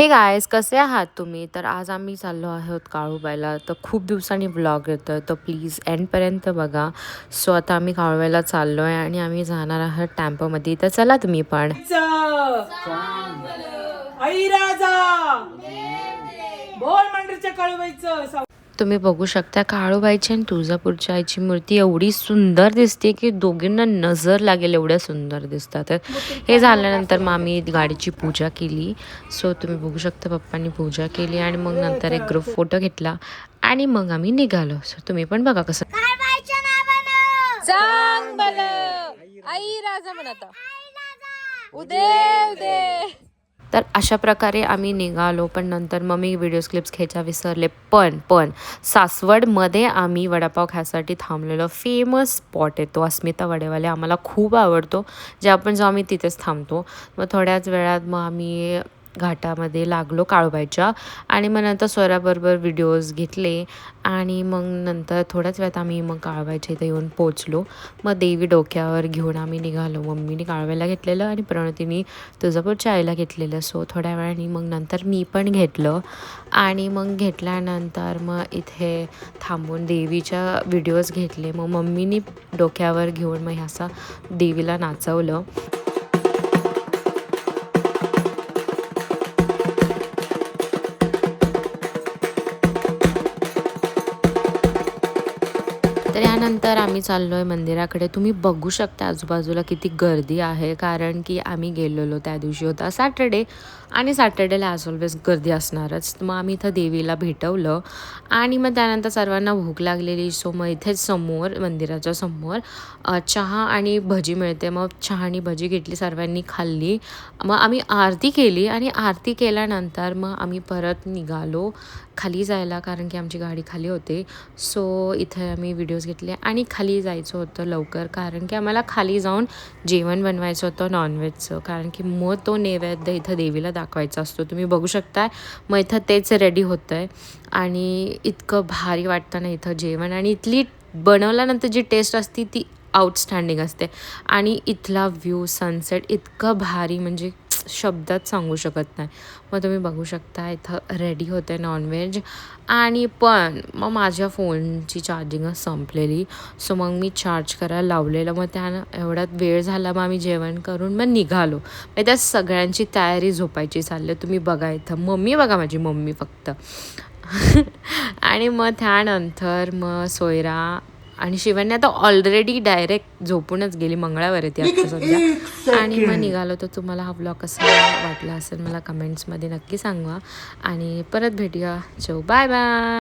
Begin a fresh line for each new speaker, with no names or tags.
हे गायज, कसे आहात तुम्ही? तर आज आम्ही चाललो आहोत काळूबाईला. तर खूप दिवसांनी व्लॉग येतोय, तर प्लीज एंडपर्यंत बघा. सो आता आम्ही काळूबाईला चाललो आहे आणि आम्ही जाणार आहोत टेम्पोमध्ये. तर चला तुम्ही पण.
आई राजा बोल मंडळच्या काळूबाईचं.
तुम्ही बघू शकता काळूबाईची आणि तुळजापूरच्या आईची मूर्ती एवढी सुंदर दिसते की दोघींना नजर लागेल एवढ्या सुंदर दिसतात. तर हे झाल्यानंतर मग आम्ही गाडीची पूजा केली. सो तुम्ही बघू शकता पप्पांनी पूजा केली आणि मग नंतर एक ग्रुप फोटो घेतला आणि मग आम्ही निघालो. सो तुम्ही पण बघा कसं.
सांग भलं आई राजा म्हणत उदे उदे.
तर अशा प्रकारे आम्ही निघालो. पण नंतर मग मी व्हिडिओज क्लिप्स घ्यायच्या विसरले. पण सासवडमध्ये आम्ही वडापाव खायसाठी थांबलेलो. फेमस स्पॉट आहे तो, अस्मिता वडेवाले. आम्हाला खूप आवडतो. जे आपण जो आम्ही तिथेच थांबतो. मग थोड्याच वेळात मग आम्ही घाटामध्ये लागलो काळूबाईच्या आणि मग नंतर स्वराबरोबर व्हिडिओज घेतले आणि मग नंतर थोड्याच वेळात आम्ही मग काळूबाईच्या इथे येऊन पोचलो. मग देवी डोक्यावर घेऊन आम्ही निघालो. मम्मीने काळूबाईला घेतलेलं आणि प्रणतीने तुळजापूरच्या आईला घेतलेलं. सो थोड्या वेळाने मग नंतर मी पण घेतलं आणि मग घेतल्यानंतर मग इथे थांबून देवीच्या व्हिडिओज घेतले. मग मम्मीने डोक्यावर घेऊन मग ह्याचा देवीला नाचवलं. तर यानंतर आम्ही चाललो आहे मंदिराकडे. तुम्ही बघू शकता आजूबाजूला किती गर्दी आहे, कारण की आम्ही गेलेलो त्या दिवशी होता सॅटर्डे आणि सॅटर्डेला ॲज ऑलवेज गर्दी असणारच. मग आम्ही इथं देवीला भेटवलं आणि मग त्यानंतर सर्वांना भूक लागलेली. सो मग इथेच समोर मंदिराच्या समोर चहा आणि भजी मिळते. मग चहा आणि भजी घेतली, सर्वांनी खाल्ली. मग आम्ही आरती केली आणि आरती केल्यानंतर मग आम्ही परत निघालो खाली जायला, कारण की आमची गाडी खाली होते. सो इथे आम्ही व्हिडिओज घेतले आणि खाली जायचं होतं लवकर, कारण की आम्हाला खाली जाऊन जेवण बनवायचं होतं नॉनव्हेजचं, कारण की मग तो नैवेद्य इथं देवीला दाखवायचा असतो. तुम्ही बघू शकताय मग इथं तेच रेडी होतं आहे आणि इतकं भारी वाटतं ना इथं जेवण. आणि इथली बनवल्यानंतर जी टेस्ट असते ती आउटस्टँडिंग असते. आणि इथला व्ह्यू सनसेट इतकं भारी, म्हणजे शब्दात सांगू शकत नाही. मग तुम्ही बघू शकता इथं रेडी होते नॉनव्हेज. आणि पण मग माझ्या फोनची चार्जिंगच संपलेली. सो मग मी चार्ज करायला लावलेलं. मग त्यानं एवढ्यात वेळ झाला. मग आम्ही जेवण करून मग निघालो. मग त्या सगळ्यांची तयारी झोपायची चालली. तुम्ही बघा इथं मम्मी बघा, माझी मम्मी फक्त. आणि मग त्यानंतर मग सोयरा आणि शिवण्या आता ऑलरेडी डायरेक्ट झोपूनच गेली. मंगळावर येते आता सध्या. आणि मग निघालो. तर तुम्हाला हा ब्लॉग कसा वाटला असेल मला कमेंट्समध्ये नक्की सांगा आणि परत भेटूया. चो बाय बाय.